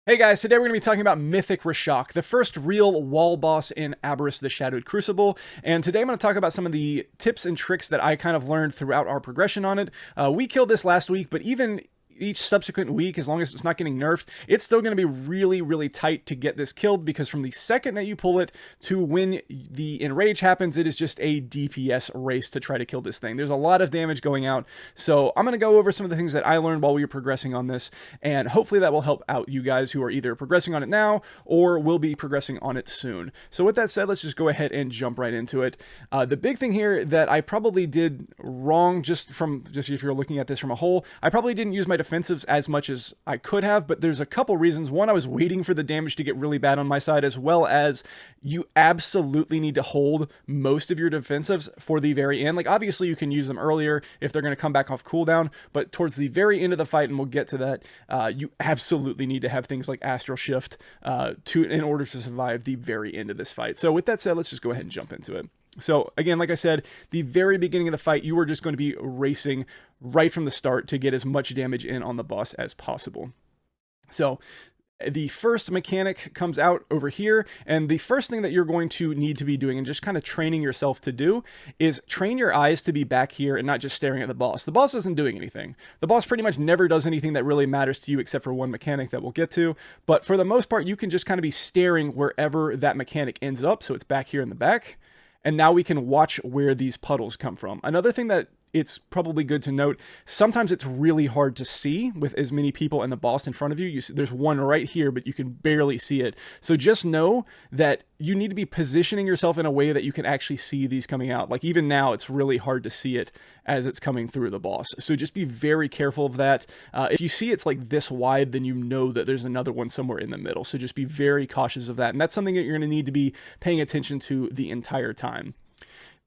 Hey guys, today we're going to be talking about Mythic Rashok, the first real wall boss in Aberrus the Shadowed Crucible, and today I'm going to talk about some of the tips and tricks that I kind of learned throughout our progression on it. We killed this last week, but even each subsequent week, as long as it's not getting nerfed, it's still going to be really tight to get this killed, because from the second that you pull it to when the enrage happens, it is just a DPS race to try to kill this thing. There's a lot of damage going out, so I'm going to go over some of the things that I learned while we were progressing on this, and hopefully that will help out you guys who are either progressing on it now or will be progressing on it soon. So with that said, let's just go ahead and jump right into it. The big thing here that I probably did wrong, just if you're looking at this from a whole, I probably didn't use my defensives as much as I could have, but there's a couple reasons. One, I was waiting for the damage to get really bad on my side, as well as you absolutely need to hold most of your defensives for the very end. Like, obviously you can use them earlier if they're going to come back off cooldown, but towards the very end of the fight, and we'll get to that, you absolutely need to have things like Astral Shift in order to survive the very end of this fight. So with that said, let's just go ahead and jump into it. So again, like I said, the very beginning of the fight, you are just going to be racing right from the start to get as much damage in on the boss as possible. So the first mechanic comes out over here, and the first thing that you're going to need to be doing, and just kind of training yourself to do, is train your eyes to be back here and not just staring at the boss. The boss isn't doing anything. The boss pretty much never does anything that really matters to you, except for one mechanic that we'll get to, but for the most part, you can just kind of be staring wherever that mechanic ends up, so it's back here in the back. And now we can watch where these puddles come from. Another thing that it's probably good to note, sometimes it's really hard to see with as many people and the boss in front of you. There's one right here, but you can barely see it. So just know that you need to be positioning yourself in a way that you can actually see these coming out. Like, even now, it's really hard to see it as it's coming through the boss. So just be very careful of that. If you see it's like this wide, then you know that there's another one somewhere in the middle. So just be very cautious of that. And that's something that you're going to need to be paying attention to the entire time.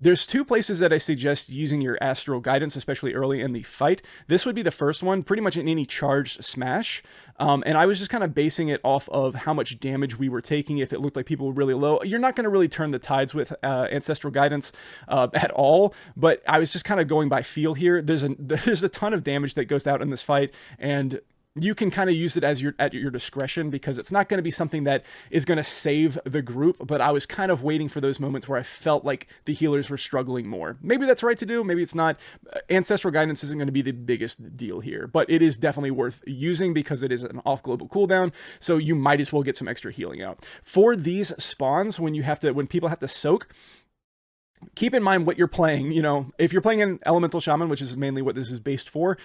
There's two places that I suggest using your astral guidance, especially early in the fight. This would be the first one, pretty much in any charged smash. And I was just kind of basing it off of how much damage we were taking. If it looked like people were really low, you're not going to really turn the tides with ancestral guidance at all. But I was just kind of going by feel here. There's a ton of damage that goes out in this fight, and you can kind of use it as at your discretion, because it's not going to be something that is going to save the group. But I was kind of waiting for those moments where I felt like the healers were struggling more. Maybe that's right to do, maybe it's not. Ancestral guidance isn't going to be the biggest deal here, but it is definitely worth using because it is an off global cooldown, so you might as well get some extra healing out. For these spawns, when people have to soak, keep in mind what you're playing. You know, if you're playing an elemental shaman, which is mainly what this is based for,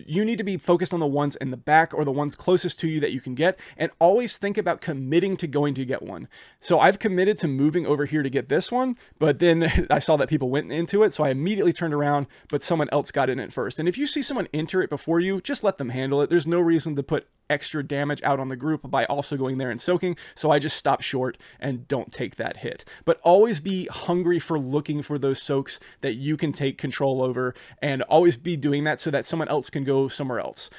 you need to be focused on the ones in the back or the ones closest to you that you can get, and always think about committing to going to get one. So I've committed to moving over here to get this one, but then I saw that people went into it, so I immediately turned around, but someone else got in it first. And if you see someone enter it before you, just let them handle it. There's no reason to put extra damage out on the group by also going there and soaking, so I just stop short and don't take that hit. But always be hungry for looking for those soaks that you can take control over, and always be doing that so that someone else can go somewhere else.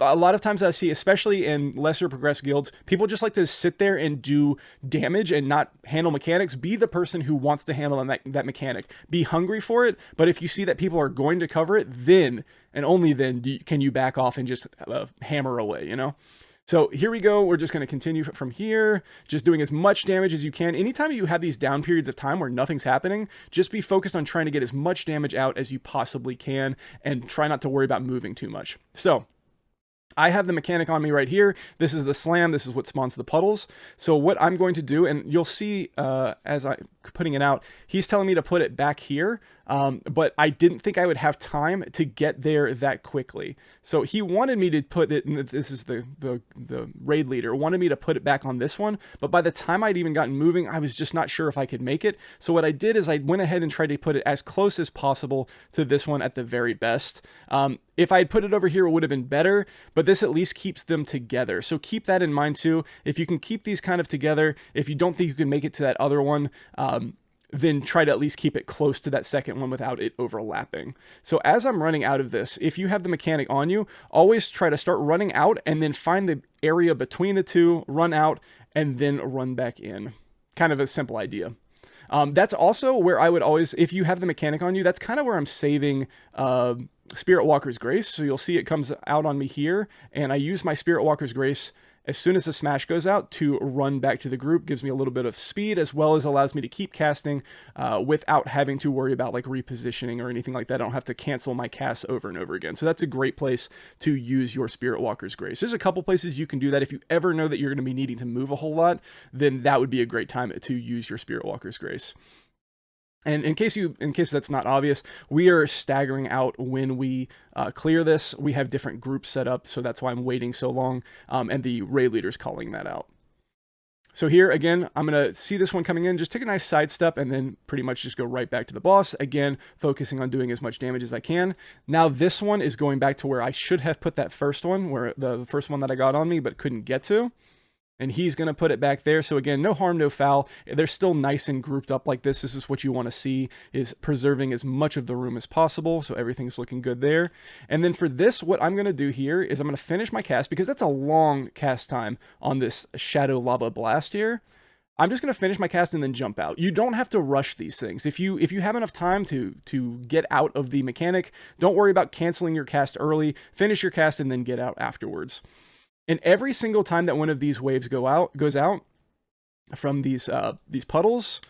A lot of times I see, especially in lesser progressed guilds, people just like to sit there and do damage and not handle mechanics. Be the person who wants to handle that mechanic. Be hungry for it, but if you see that people are going to cover it, then and only then can you back off and just hammer away, you know? So here we go. We're just going to continue from here, just doing as much damage as you can. Anytime you have these down periods of time where nothing's happening, just be focused on trying to get as much damage out as you possibly can, and try not to worry about moving too much. So I have the mechanic on me right here. This is the slam. This is what spawns the puddles. So what I'm going to do, and you'll see as I'm putting it out, he's telling me to put it back here, but I didn't think I would have time to get there that quickly. So he wanted me to put it, and this is the raid leader, wanted me to put it back on this one, but by the time I'd even gotten moving, I was just not sure if I could make it. So what I did is I went ahead and tried to put it as close as possible to this one at the very best. If I had put it over here, it would have been better, but this at least keeps them together. So keep that in mind too. If you can keep these kind of together, if you don't think you can make it to that other one, then try to at least keep it close to that second one without it overlapping. So as I'm running out of this, if you have the mechanic on you, always try to start running out and then find the area between the two, run out, and then run back in. Kind of a simple idea. That's also where I would always, if you have the mechanic on you, that's kind of where I'm saving Spirit Walker's Grace. So you'll see it comes out on me here, and I use my Spirit Walker's Grace as soon as the smash goes out to run back to the group. Gives me a little bit of speed, as well as allows me to keep casting without having to worry about like repositioning or anything like that. I don't have to cancel my cast over and over again. So that's a great place to use your Spirit Walker's Grace. There's a couple places you can do that. If you ever know that you're going to be needing to move a whole lot, then that would be a great time to use your Spirit Walker's Grace. And in case that's not obvious, we are staggering out when we clear this. We have different groups set up, so that's why I'm waiting so long, and the raid leader's calling that out. So here, again, I'm going to see this one coming in, just take a nice sidestep, and then pretty much just go right back to the boss. Again, focusing on doing as much damage as I can. Now this one is going back to where I should have put that first one, where the first one that I got on me but couldn't get to. And he's going to put it back there. So again, no harm, no foul. They're still nice and grouped up like this. This is what you want to see, is preserving as much of the room as possible. So everything's looking good there. And then for this, what I'm going to do here is I'm going to finish my cast, because that's a long cast time on this Shadow Lava Blast here. I'm just going to finish my cast and then jump out. You don't have to rush these things. If you have enough time to get out of the mechanic, don't worry about canceling your cast early. Finish your cast and then get out afterwards. And every single time that one of these waves goes out from these puddles,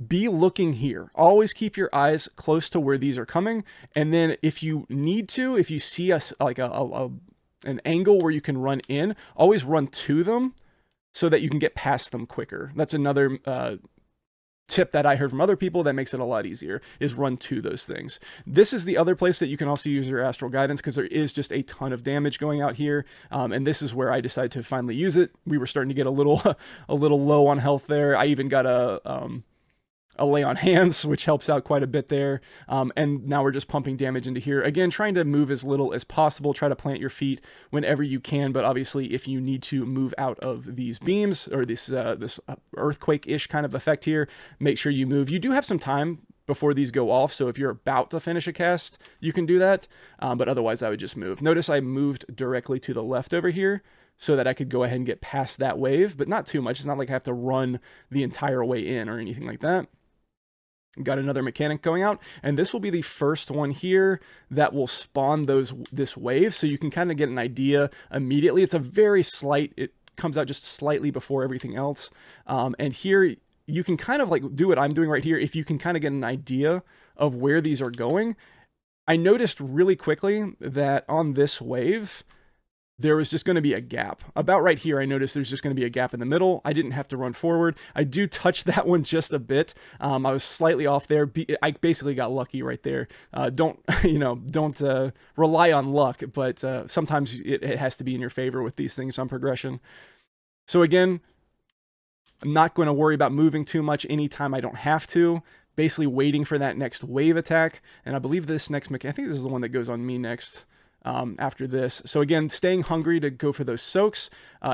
be looking here. Always keep your eyes close to where these are coming. And then if you need to, if you see like an angle where you can run in, always run to them so that you can get past them quicker. That's another tip that I heard from other people that makes it a lot easier, is run to those things. This is the other place that you can also use your astral guidance, because there is just a ton of damage going out here, and this is where I decided to finally use it. We were starting to get a little low on health there. I even got a lay on hands, which helps out quite a bit there. And now we're just pumping damage into here. Again, trying to move as little as possible. Try to plant your feet whenever you can, but obviously if you need to move out of these beams, or this earthquake-ish kind of effect here, make sure you move. You do have some time before these go off, so if you're about to finish a cast, you can do that, but otherwise I would just move. Notice I moved directly to the left over here, so that I could go ahead and get past that wave, but not too much. It's not like I have to run the entire way in or anything like that. Got another mechanic going out, and this will be the first one here that will spawn this wave, so you can kind of get an idea immediately. It's a very slight, it comes out just slightly before everything else, and here you can kind of like do what I'm doing right here. If you can kind of get an idea of where these are going, I noticed really quickly that on this wave there was just going to be a gap. About right here, I noticed there's just going to be a gap in the middle. I didn't have to run forward. I do touch that one just a bit. I was slightly off there. I basically got lucky right there. Don't rely on luck, but sometimes it has to be in your favor with these things on progression. So again, I'm not going to worry about moving too much anytime I don't have to. Basically waiting for that next wave attack. And I believe this next mechanic, I think this is the one that goes on me next. After this. So again, staying hungry to go for those soaks.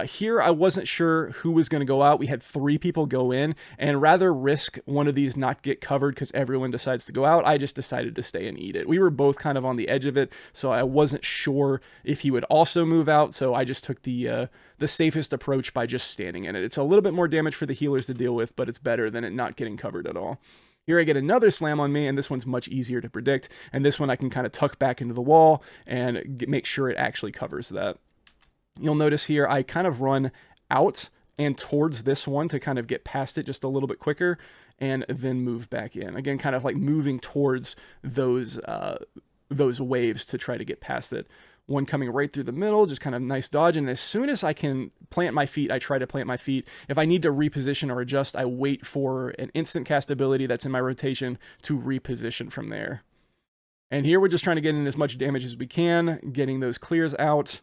Here, I wasn't sure who was going to go out. We had 3 people go in, and rather risk one of these not get covered because everyone decides to go out, I just decided to stay and eat it. We were both kind of on the edge of it, so I wasn't sure if he would also move out, so I just took the safest approach by just standing in it. It's a little bit more damage for the healers to deal with, but it's better than it not getting covered at all. Here I get another slam on me, and this one's much easier to predict. And this one I can kind of tuck back into the wall and make sure it actually covers that. You'll notice here I kind of run out and towards this one to kind of get past it just a little bit quicker, and then move back in. Again, kind of like moving towards those waves to try to get past it. One coming right through the middle, just kind of nice dodge. And as soon as I can plant my feet, I try to plant my feet. If I need to reposition or adjust, I wait for an instant cast ability that's in my rotation to reposition from there. And here we're just trying to get in as much damage as we can, getting those clears out.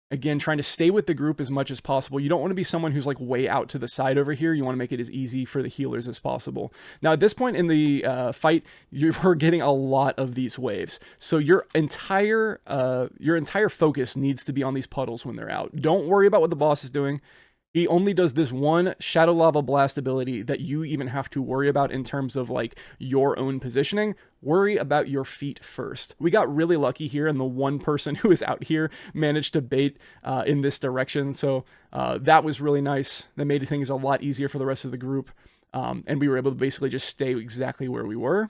Again, trying to stay with the group as much as possible. You don't want to be someone who's like way out to the side over here. You want to make it as easy for the healers as possible. Now, at this point in the fight, you're getting a lot of these waves. So your entire focus needs to be on these puddles when they're out. Don't worry about what the boss is doing. He only does this one Shadow Lava Blast ability that you even have to worry about in terms of like your own positioning. Worry about your feet first. We got really lucky here, and the one person who was out here managed to bait in this direction. So that was really nice. That made things a lot easier for the rest of the group. And we were able to basically just stay exactly where we were.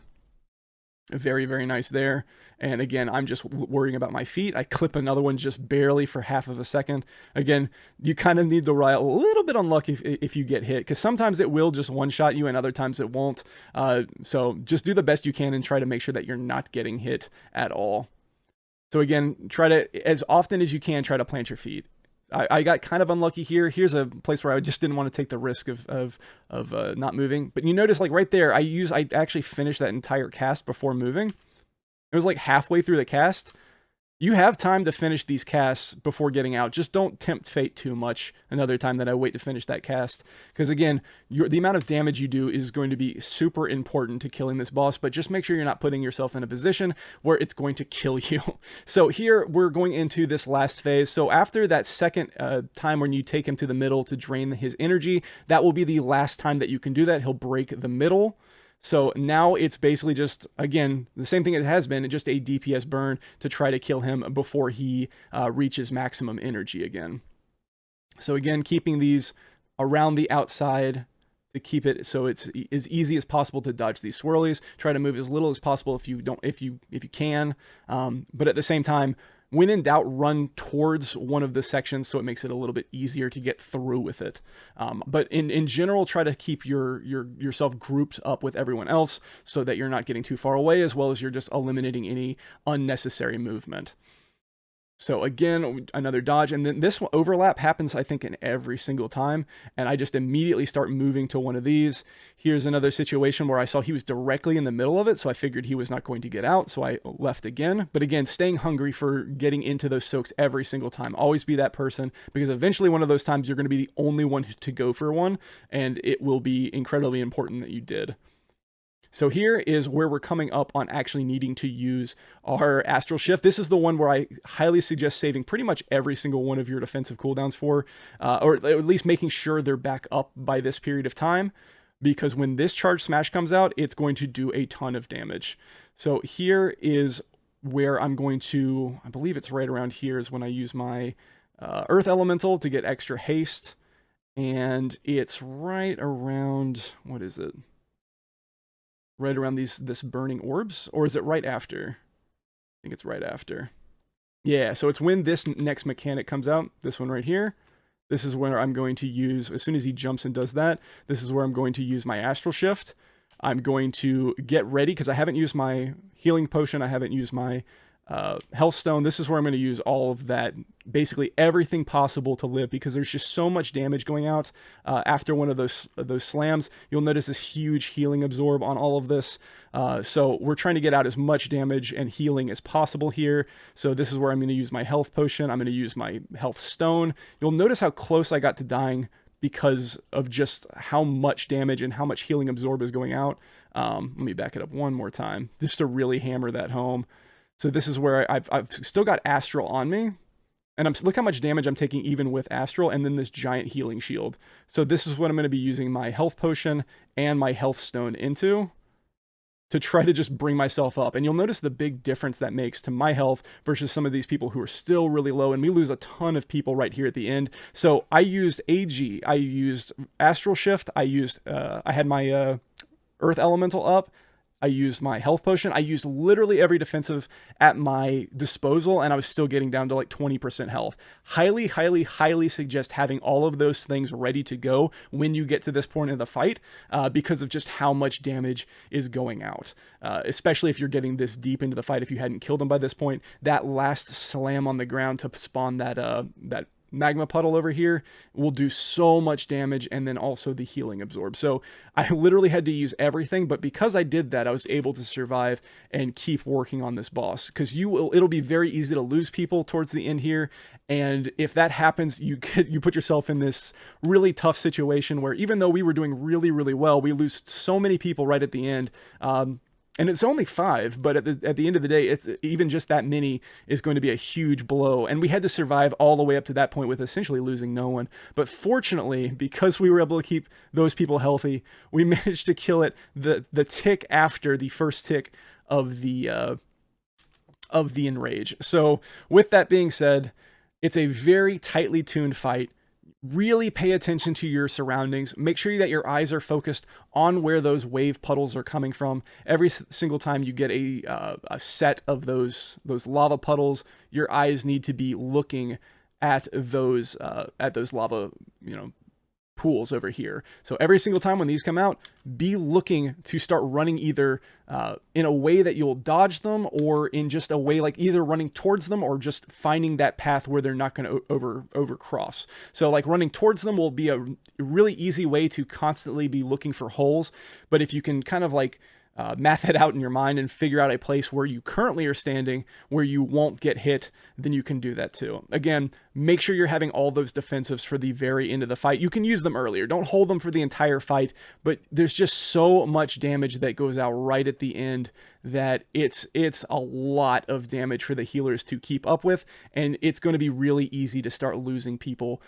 Very, very nice there. And again, I'm just worrying about my feet. I clip another one just barely for half of a second. Again, you kind of need to ride a little bit unlucky if you get hit, because sometimes it will just one-shot you and other times it won't. So just do the best you can and try to make sure that you're not getting hit at all. So again, try to, as often as you can, try to plant your feet. I got kind of unlucky here. Here's a place where I just didn't want to take the risk of not moving. But you notice, like right there, I actually finished that entire cast before moving. It was like halfway through the cast. You have time to finish these casts before getting out. Just don't tempt fate too much another time that I wait to finish that cast. Because again, the amount of damage you do is going to be super important to killing this boss, but just make sure you're not putting yourself in a position where it's going to kill you. So here, we're going into this last phase. So after that second time when you take him to the middle to drain his energy, that will be the last time that you can do that. He'll break the middle. So now it's basically just, again, the same thing it has been, just a DPS burn to try to kill him before he reaches maximum energy again. So again, keeping these around the outside to keep it so it's as easy as possible to dodge these swirlies. Try to move as little as possible if you can. But at the same time, when in doubt, run towards one of the sections so it makes it a little bit easier to get through with it. But in general, try to keep yourself grouped up with everyone else so that you're not getting too far away, as well as you're just eliminating any unnecessary movement. So again, another dodge, and then this overlap happens, I think, in every single time, and I just immediately start moving to one of these. Here's another situation where I saw he was directly in the middle of it, so I figured he was not going to get out, so I left again. But again, staying hungry for getting into those soaks every single time. Always be that person, because eventually one of those times you're going to be the only one to go for one, and it will be incredibly important that you did. So here is where we're coming up on actually needing to use our Astral Shift. This is the one where I highly suggest saving pretty much every single one of your defensive cooldowns for, or at least making sure they're back up by this period of time, because when this Charge Smash comes out, it's going to do a ton of damage. So here is where I'm going to, I believe it's right around here is when I use my Earth Elemental to get extra haste, and it's right around, what is it? Right around this burning orbs, or is it right after? I think it's right after. Yeah, so it's when this next mechanic comes out, this one right here. This is where I'm going to use, as soon as he jumps and does that, this is where I'm going to use my Astral Shift. I'm going to get ready, because I haven't used my healing potion, I haven't used my health stone. This is where I'm going to use all of that, basically everything possible to live, because there's just so much damage going out after one of those slams. You'll notice this huge healing absorb on all of this. So we're trying to get out as much damage and healing as possible here. So this is where I'm going to use my health potion. I'm going to use my health stone. You'll notice how close I got to dying because of just how much damage and how much healing absorb is going out. Let me back it up one more time just to really hammer that home. So this is where I've still got Astral on me, and look how much damage I'm taking even with Astral, and then this giant healing shield. So this is what I'm going to be using my health potion and my health stone into to try to just bring myself up. And you'll notice the big difference that makes to my health versus some of these people who are still really low, and we lose a ton of people right here at the end. So I used AG, I used Astral Shift, I had my Earth Elemental up, I used my health potion. I used literally every defensive at my disposal, and I was still getting down to like 20% health. Highly, highly, highly suggest having all of those things ready to go when you get to this point in the fight, because of just how much damage is going out. Especially if you're getting this deep into the fight, if you hadn't killed them by this point, that last slam on the ground to spawn that magma puddle over here will do so much damage, and then also the healing absorb. So I literally had to use everything, but because I did that, I was able to survive and keep working on this boss, because it'll be very easy to lose people towards the end here, and if that happens, you put yourself in this really tough situation where even though we were doing really, really well, we lose so many people right at the end. And it's only 5, but at the end of the day, it's even just that many is going to be a huge blow. And we had to survive all the way up to that point with essentially losing no one. But fortunately, because we were able to keep those people healthy, we managed to kill it the tick after the first tick of the enrage. So with that being said, it's a very tightly tuned fight. really pay attention to your surroundings. Make sure that your eyes are focused on where those wave puddles are coming from. Every single time you get a set of those lava puddles, your eyes need to be looking at those lava, pools over here. So every single time when these come out, be looking to start running either in a way that you'll dodge them, or in just a way like either running towards them or just finding that path where they're not going to overcross. So like running towards them will be a really easy way to constantly be looking for holes. But if you can kind of like math it out in your mind and figure out a place where you currently are standing where you won't get hit, then you can do that too. Again, make sure you're having all those defensives for the very end of the fight. You can use them earlier. Don't hold them for the entire fight, but there's just so much damage that goes out right at the end that it's a lot of damage for the healers to keep up with, and it's going to be really easy to start losing people,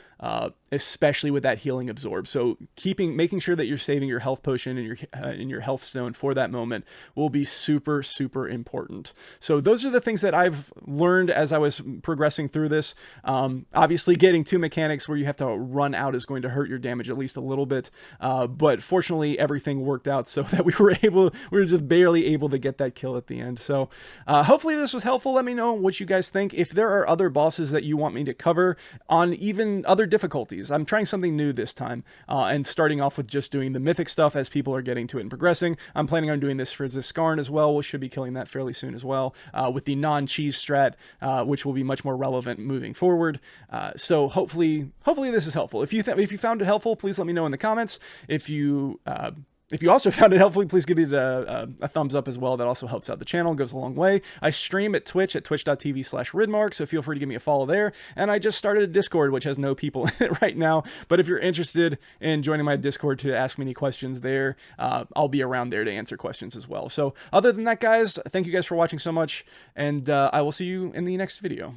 especially with that healing absorb. So making sure that you're saving your health potion and your health stone for that moment will be super, super important. So those are the things that I've learned as I was progressing through this. Obviously, getting two mechanics where you have to run out is going to hurt your damage at least a little bit, but fortunately everything worked out so that we were just barely able to get that kill at the end. So hopefully this was helpful. Let me know what you guys think. If there are other bosses that you want me to cover on even other difficulties, I'm trying something new this time, and starting off with just doing the mythic stuff as people are getting to it and progressing. I'm planning on doing this for Ziskarn as well. We should be killing that fairly soon as well, with the non-cheese strat, which will be much more relevant moving forward. So hopefully this is helpful. If you found it helpful, please let me know in the comments. If you also found it helpful, please give it a thumbs up as well. That also helps out the channel, goes a long way. I stream at Twitch at twitch.tv/ridmark, so feel free to give me a follow there. And I just started a Discord, which has no people in it right now. But if you're interested in joining my Discord to ask me any questions there, I'll be around there to answer questions as well. So other than that, guys, thank you guys for watching so much, and I will see you in the next video.